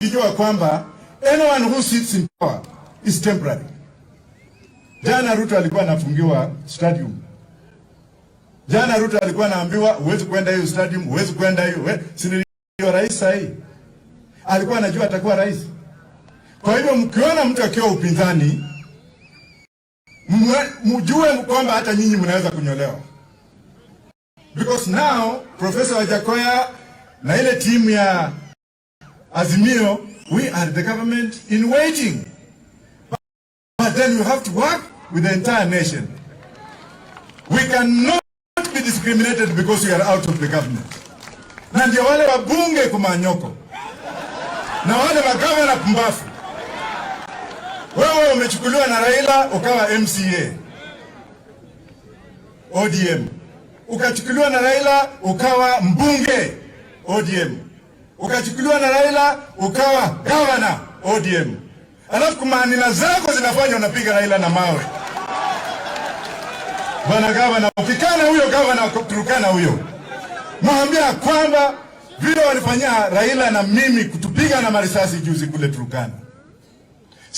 Kijua kwamba anyone who sits in power is temporary. Jana Ruto alikuwa anafungiwa stadium. Jana Ruto alikuwa anaambiwa huwezi kwenda hiyo stadium, huwezi kwenda hiyo. Si ndio rais sahi? Alikuwa anajua atakuwa rais. Kwa hivyo mkiona mtu akiwa upinzani, mjue kwamba hata nyinyi mnaweza kunyolewa. Because now Professor Wajackoya na ile timu ya Azimio, we are the government in waiting. But then you have to work with the entire nation. We cannot be discriminated because we are out of the government. Na ndio wale wabunge kumanyoko. Na wale magavana pumbafu. Wewe umechukuliwa na Raila ukawa MCA. ODM. Ukachukuliwa na Raila ukawa mbunge. ODM. Ukachukuliwa na Raila ukawa gavana. ODM. Alafu kumanina zako zinafanya unapiga Raila na mawe. Bwana gavana, ukikana huyo gavana Turkana huyo, mwambia kwamba vile walifanyia Raila na mimi kutupiga na marisasi juzi kule Turkana.